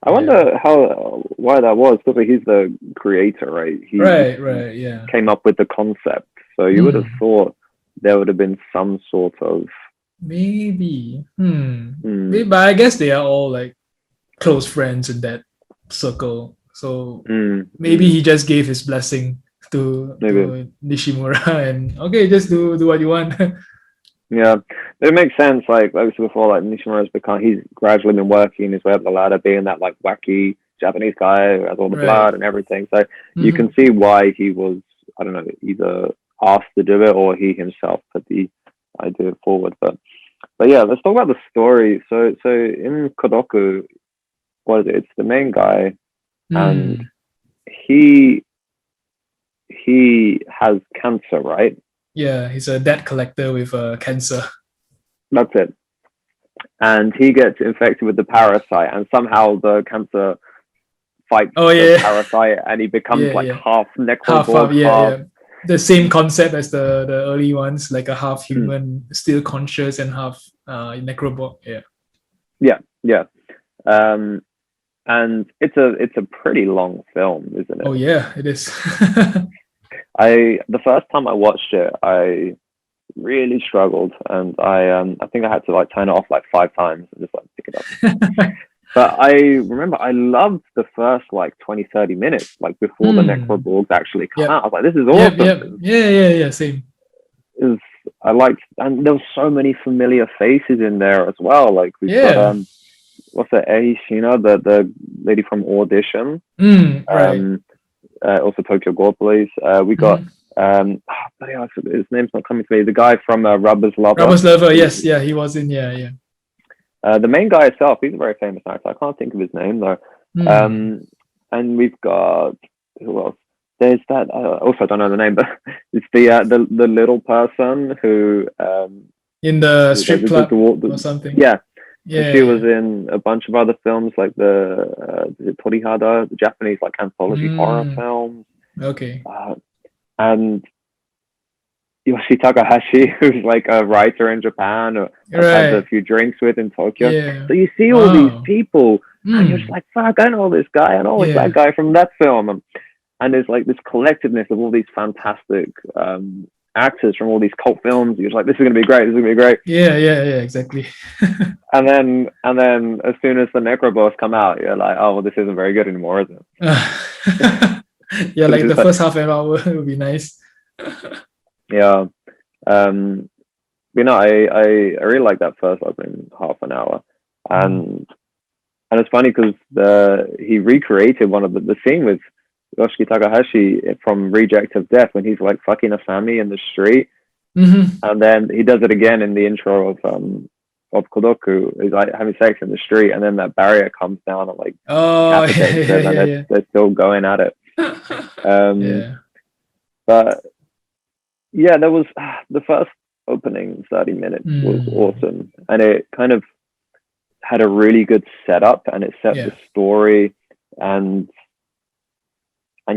I wonder why that was, because he's the creator, right? He came up with the concept. So you would have thought there would have been some sort of maybe. But I guess they are all like close friends in that circle. So maybe he just gave his blessing to Nishimura and okay, just do what you want. Yeah, it makes sense. Like I said before, like Nishimura's he's gradually been working his way up the ladder, being that like wacky Japanese guy who has all the blood and everything. So you can see why he was, I don't know, either asked to do it or he himself put the idea forward. But yeah, let's talk about the story. So in Kodoku, what is it? It's the main guy, and he has cancer, right? Yeah, he's a debt collector with cancer. That's it. And he gets infected with the parasite, and somehow the cancer fights the parasite, and he becomes half Necroborg, half. The same concept as the early ones, like a half human, still conscious, and half Necroborg. Yeah. And it's a pretty long film, isn't it? Oh yeah, it is. The first time I watched it, I really struggled, and I think I had to like turn it off like 5 times and just like pick it up. But I remember I loved the first like 20-30 minutes, like before the Necroborgs actually come out. I was like, this is awesome. Yeah, same. I liked, and there was so many familiar faces in there as well. Like we've got what's that, Shina, the lady from Audition. Also Tokyo Gore Police. We got his name's not coming to me. The guy from Rubber's Lover. Yes, he was in. Yeah. The main guy itself, he's a very famous actor. I can't think of his name though. And we've got, who else? There's that. Also, I don't know the name, but it's the little person who in the strip club or something. Yeah. She was in a bunch of other films like the Torihada, the Japanese like anthology horror films. Okay. And Yoshi Takahashi, who's like a writer in Japan, or I've had a few drinks with in Tokyo. Yeah. So you see all these people, and you're just like, fuck, I know this guy, I know that guy from that film. And there's like this collectiveness of all these fantastic actors from all these cult films. You're just like, this is gonna be great. Yeah, exactly. and then as soon as the Necroborgs come out, you're like, oh well, this isn't very good anymore, is it? Yeah, like the first half an hour would be nice. Yeah. I really like that first opening half an hour. And it's funny because he recreated one of the scene with Yoshiki Takahashi from Reject of Death when he's like fucking Asami in the street. And then he does it again in the intro of Kodoku. He's like having sex in the street, and then that barrier comes down and like they're still going at it. But yeah, there was the first opening 30 minutes was awesome, and it kind of had a really good setup, and it set the story, and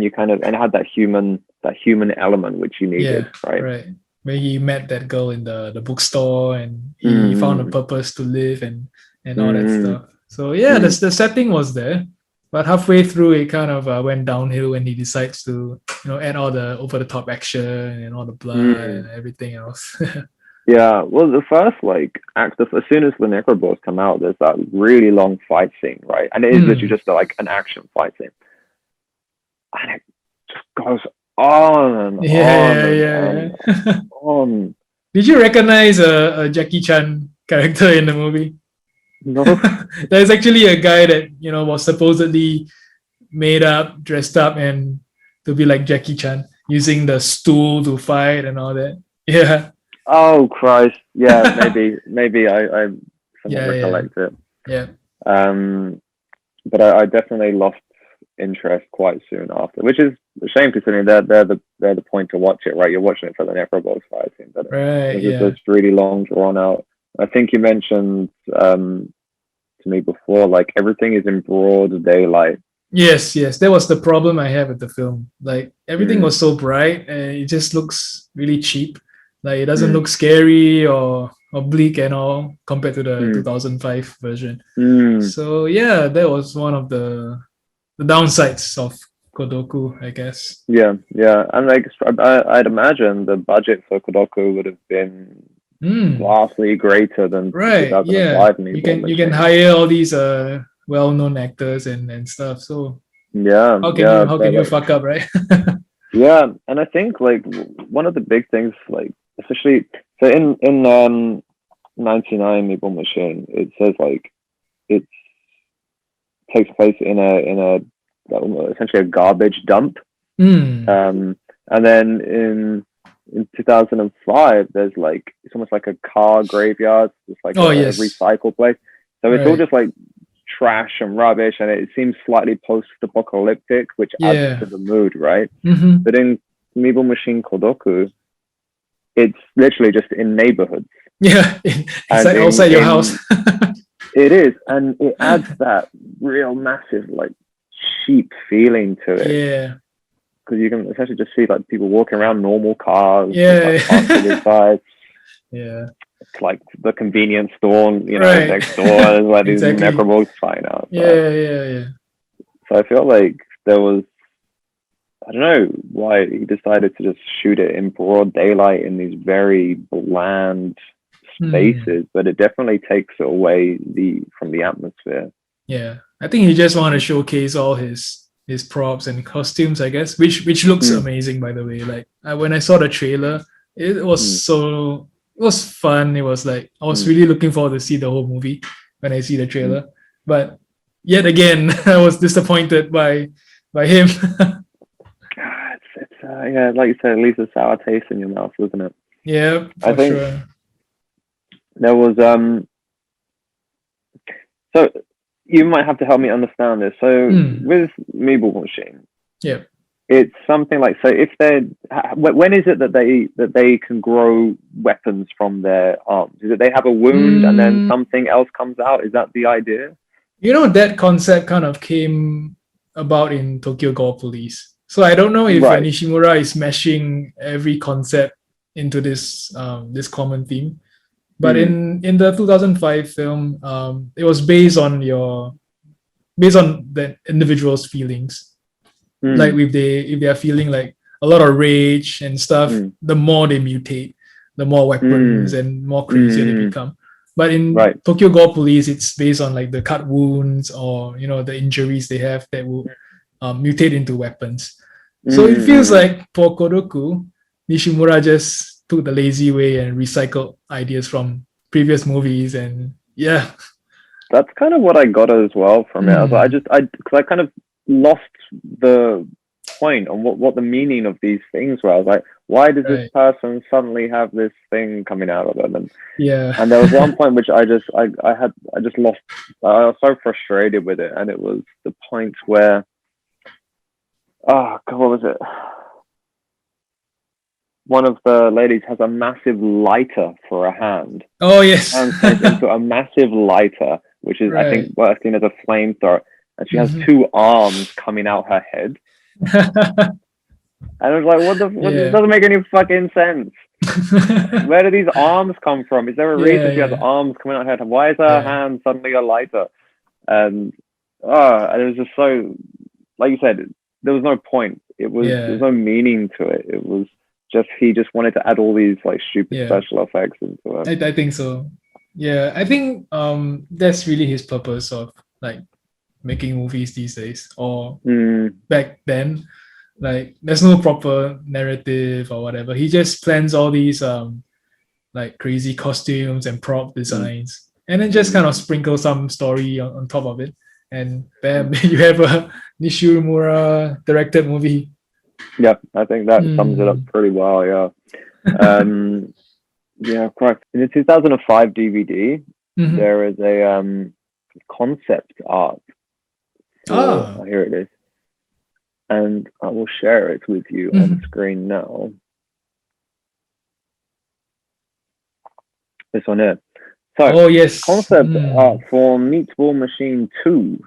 you kind of and it had that human element which you needed, right? Where he met that girl in the bookstore, and he found a purpose to live and all that stuff. So yeah, the setting was there. But halfway through, it kind of went downhill when he decides to, add all the over the top action and all the blood and everything else. Yeah, well, the first like act of as soon as the Necroballs come out, there's that really long fight scene, right? And it is literally just like an action fight scene, and it just goes on and on. Did you recognize a Jackie Chan character in the movie? No. There's actually a guy that was supposedly made up, dressed up, and to be like Jackie Chan, using the stool to fight and all that. Yeah. Oh Christ! Yeah, maybe I somewhat recollect it. Yeah. But I definitely lost interest quite soon after, which is a shame considering they're the point to watch it, right? You're watching it for the Necroballs fight scene, but right, it's just really long, drawn out. I think you mentioned to me before, like everything is in broad daylight. Yes, that was the problem I have with the film. Like everything was so bright, and it just looks really cheap. Like it doesn't look scary or bleak and all compared to the 2005 version. So yeah, that was one of the downsides of Kodoku, I guess. Yeah, and like I'd imagine the budget for Kodoku would have been vastly greater than 2005. You can hire all these well-known actors and stuff. So how can you fuck up, right? Yeah, and I think like one of the big things, like especially so in 99 Meatball Machine, it says like it takes place in a essentially a garbage dump. And then in 2005, there's like it's almost like a car graveyard, it's like a recycle place. So it's all just like trash and rubbish, and it seems slightly post-apocalyptic, which adds to the mood, right? But in Meatball Machine Kodoku, it's literally just in neighborhoods. Yeah, it's like outside your house. It is, and it adds that real massive like cheap feeling to it. Yeah, because you can essentially just see like people walking around normal cars. Yeah. Yeah. It's like the convenience store, next door is where these Necroballs find out. Yeah. So I feel like there was, I don't know why he decided to just shoot it in broad daylight in these very bland spaces, but it definitely takes away from the atmosphere. Yeah, I think he just wanted to showcase all his props and costumes, I guess, which looks amazing, by the way. Like when I saw the trailer, it was it was fun. It was like I was really looking forward to see the whole movie when I see the trailer. But yet again, I was disappointed by him. It's like you said, it leaves a sour taste in your mouth, doesn't it? Yeah, I think sure. There was so you might have to help me understand this. So with Meatball Machine, it's something like, so if when is it that they can grow weapons from their arms? Is it they have a wound and then something else comes out? Is that the idea? That concept kind of came about in Tokyo Gore Police. So I don't know if Nishimura is meshing every concept into this common theme. But in the 2005 film, it was based on the individual's feelings. Like if they are feeling like a lot of rage and stuff, the more they mutate, the more weapons and more crazier they become. But in Tokyo Gore Police, it's based on like the cut wounds or the injuries they have that will mutate into weapons. So it feels like for Kodoku, Nishimura just took the lazy way and recycled ideas from previous movies, and that's kind of what I got as well from it. Because I kind of lost the point on what the meaning of these things were. I was like, why does this person suddenly have this thing coming out of them? And there was one point which I just lost. I was so frustrated with it, and it was the point where, oh God, what was it? One of the ladies has a massive lighter for a hand. Oh yes, and turns into a massive lighter, which is I think working as a flamethrower, and she has two arms coming out her head. And I was like, this doesn't make any fucking sense. Where do these arms come from? Is there a reason she has arms coming out her head? Why is her hand suddenly a lighter? And and it was just so, like you said, there was no point. There was no meaning to it. It was just he just wanted to add all these like stupid special effects into it. I think so. Yeah, I think that's really his purpose of like making movies these days, or back then. Like there's no proper narrative or whatever. He just plans all these like crazy costumes and prop designs, and then just kind of sprinkle some story on top of it, and bam, you have a Nishimura directed movie. Yeah, I think that sums it up pretty well. Yeah. Yeah, correct. In the 2005 DVD, there is a concept art. Here it is. And I will share it with you on screen now. This one here. So, concept art for Meatball Machine 2.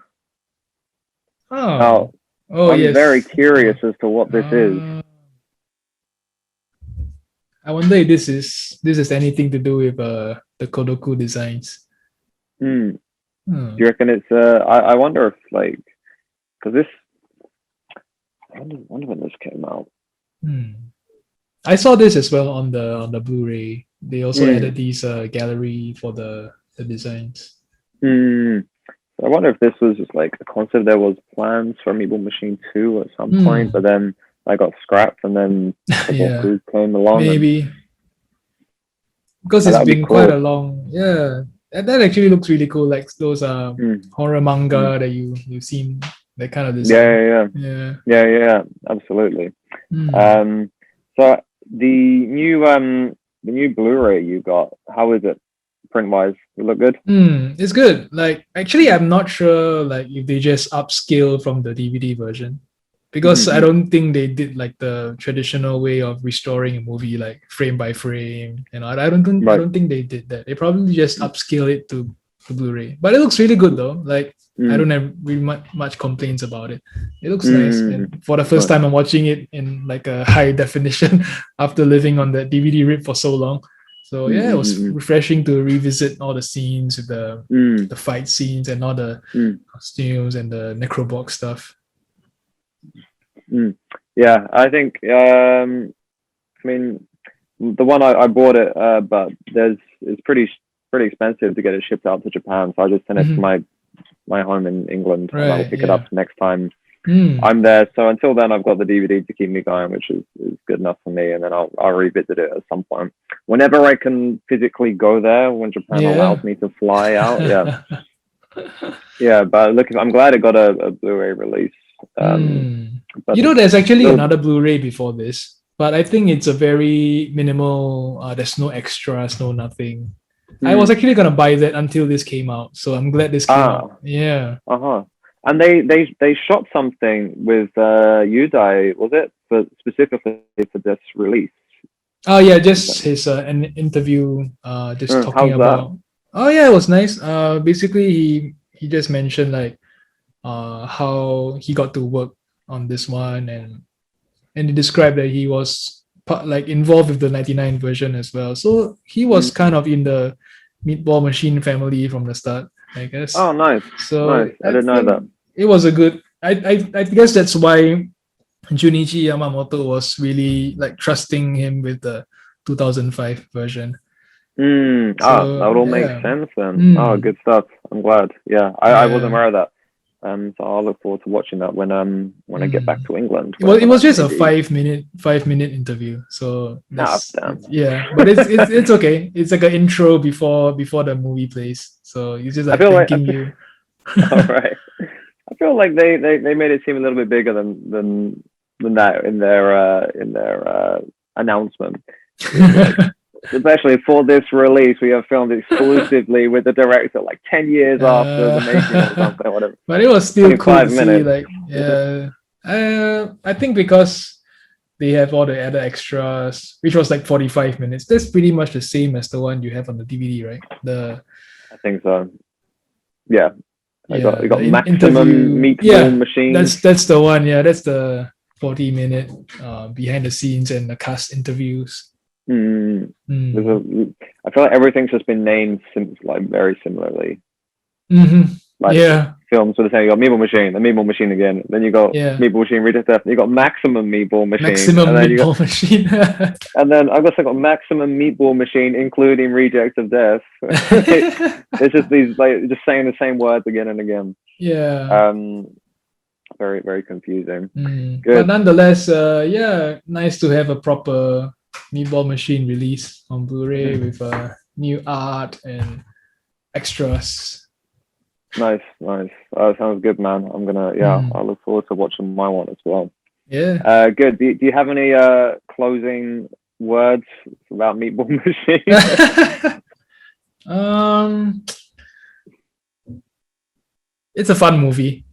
Now, I'm very curious as to what this is. I wonder if this is anything to do with the Kodoku designs. Do you reckon it's? I wonder if like, because this. I wonder when this came out. I saw this as well on the Blu Ray. They also added these gallery for the designs. So I wonder if this was just like a concept. There was plans for Meatball Machine 2 at some point, but then I got scrapped, and then Kodoku came along. Maybe because it's been quite a long. Yeah, that actually looks really cool. Like those horror manga that you've seen. That kind of design. Yeah, absolutely. So the new Blu-ray you got, how is it print-wise? It look good? It's good. Like actually, I'm not sure like if they just upscale from the DVD version, because I don't think they did like the traditional way of restoring a movie like frame by frame. You know, I don't think they did that. They probably just upscale it to Blu-ray, but it looks really good though. Like I don't have really much complaints about it. It looks nice, and for the first time I'm watching it in like a high definition after living on the DVD rip for so long. So yeah, it was refreshing to revisit all the scenes with the fight scenes and all the costumes and the Necrobox stuff. Yeah, I think I mean the one I bought it, but it's pretty expensive to get it shipped out to Japan, so I just sent it to my home in England, and I'll pick it up next time I'm there. So until then, I've got the DVD to keep me going, which is good enough for me, and then I'll revisit it at some point whenever I can physically go there, when Japan allows me to fly out. But look, I'm glad it got a Blu-ray release. But there's actually another Blu-ray before this, but I think it's a very minimal. There's no extras, no nothing. I was actually gonna buy that until this came out, so I'm glad this came out. Yeah. And they shot something with Yudai, was it, specifically for this release? Oh yeah, just his an interview, just talking about. That? Oh yeah, it was nice. Basically he just mentioned like how he got to work on this one, and he described that he was like involved with the 99 version as well. So he was kind of in the Meatball Machine family from the start, I guess. Oh, nice. So nice. I didn't know that. It was a good. I guess that's why Junichi Yamamoto was really like trusting him with the 2005 version. That would all make sense then. Oh, good stuff. I'm glad. Yeah, I wasn't aware of that. So I'll look forward to watching that when I get back to England. Well, it was just a 5-minute interview. So yeah, but it's okay. It's like an intro before the movie plays. So it's just like thanking you. All right. I feel like they made it seem a little bit bigger than that in their announcement. Especially for this release, we have filmed exclusively with the director like 10 years after the making or something, whatever. But it was still cool to see, like, I think because they have all the other extras, which was like 45 minutes. That's pretty much the same as the one you have on the DVD, right? I think so. Yeah. We got maximum Meatball Machine. That's the one. Yeah, that's the 40-minute behind the scenes and the cast interviews. I feel like everything's just been named very similarly. like films with the same. You got Meatball Machine, then Meatball Machine again, then you got Meatball Machine, Reject of Death. You got Maximum Meatball Machine, Meatball Machine, and then I guess I got Maximum Meatball Machine, including Reject of Death. It's just these like just saying the same words again and again. Yeah. Very, very confusing. Good. But nonetheless, nice to have a proper Meatball Machine release on Blu-ray with new art and extras. Nice. Sounds good, man. I'm gonna, I look forward to watching my one as well. Yeah. Good. Do you have any closing words about Meatball Machine? It's a fun movie.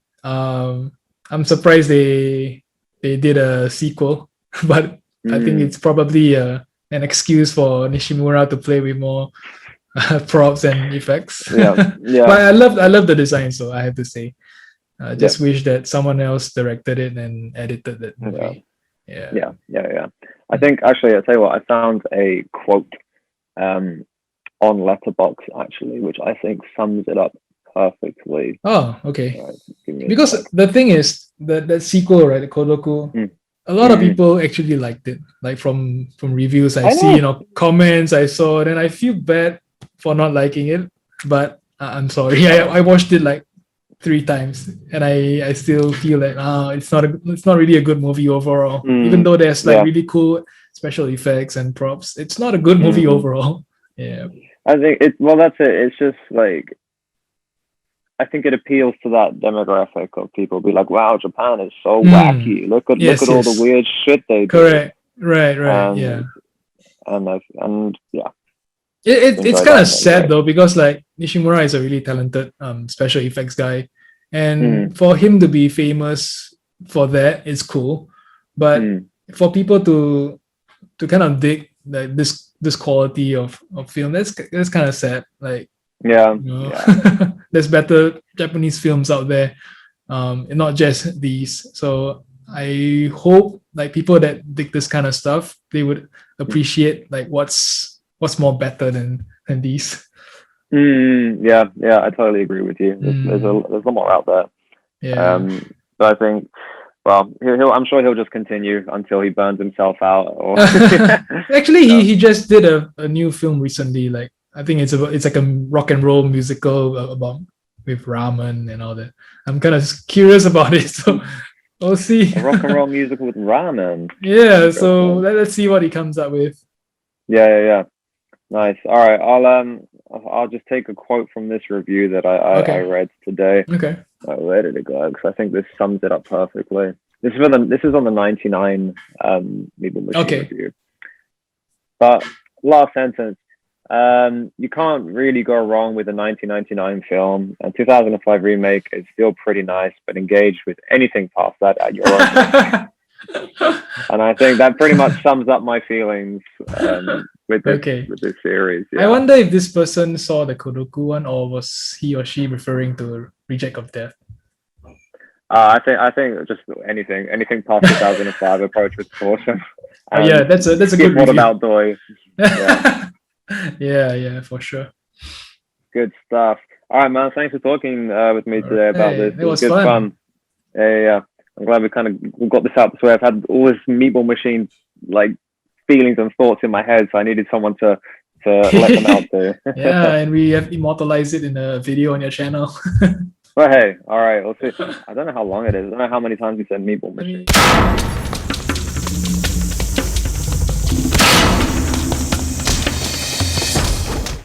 I'm surprised they did a sequel, but I think it's probably an excuse for Nishimura to play with more props and effects. Yeah. But I love the design, so I have to say. I just wish that someone else directed it and edited that movie. Yeah. I think actually, I'll tell you what, I found a quote on Letterboxd actually, which I think sums it up perfectly. Oh, okay. Because the thing is that sequel, right, the Kodoku, a lot of people actually liked it. Like from reviews I see, comments I saw, and I feel bad for not liking it. But I'm sorry, I watched it like 3 times, and I still feel like it's not really a good movie overall. Even though there's like really cool special effects and props, it's not a good movie overall. Yeah, I think that's it. It's just like, I think it appeals to that demographic of people be like, wow, Japan is so wacky. Look at all the weird shit they do. Correct. Right. And it's kind of sad though, because like Nishimura is a really talented special effects guy, and for him to be famous for that is cool, but for people to kind of dig like this quality of film, that's kind of sad. Like, there's better Japanese films out there, and not just these. So I hope like people that dig this kind of stuff, they would appreciate like what's more better than these. I totally agree with you. There's a lot more out there. But I think, well, I'm sure he'll just continue until he burns himself out. Or actually, he just did a new film recently. Like, I think it's like a rock and roll musical about with ramen and all that. I'm kind of curious about it, so we'll see. A rock and roll musical with ramen. Yeah, so let's see what he comes up with. Yeah. Nice. All right, I'll just take a quote from this review that I read today. Okay. Where did it go? Because I think this sums it up perfectly. This is on the 99 Meatball Machine review. But last sentence. You can't really go wrong with a 1999 film. A 2005 remake is still pretty nice, but engage with anything past that at your own risk. And I think that pretty much sums up my feelings with this series. Yeah. I wonder if this person saw the Kodoku one, or was he or she referring to Reject of Death? I think just anything past 2005 approach with caution. That's a good review. What about Doi? Yeah, for sure. Good stuff. All right, man. Thanks for talking with me today about this. It was good fun. Yeah. I'm glad we got this out this way. I've had all this Meatball Machine like feelings and thoughts in my head, so I needed someone to let them out there. Yeah, and we have immortalized it in a video on your channel. Well, hey, all right. We'll see. I don't know how long it is. I don't know how many times you said Meatball Machine.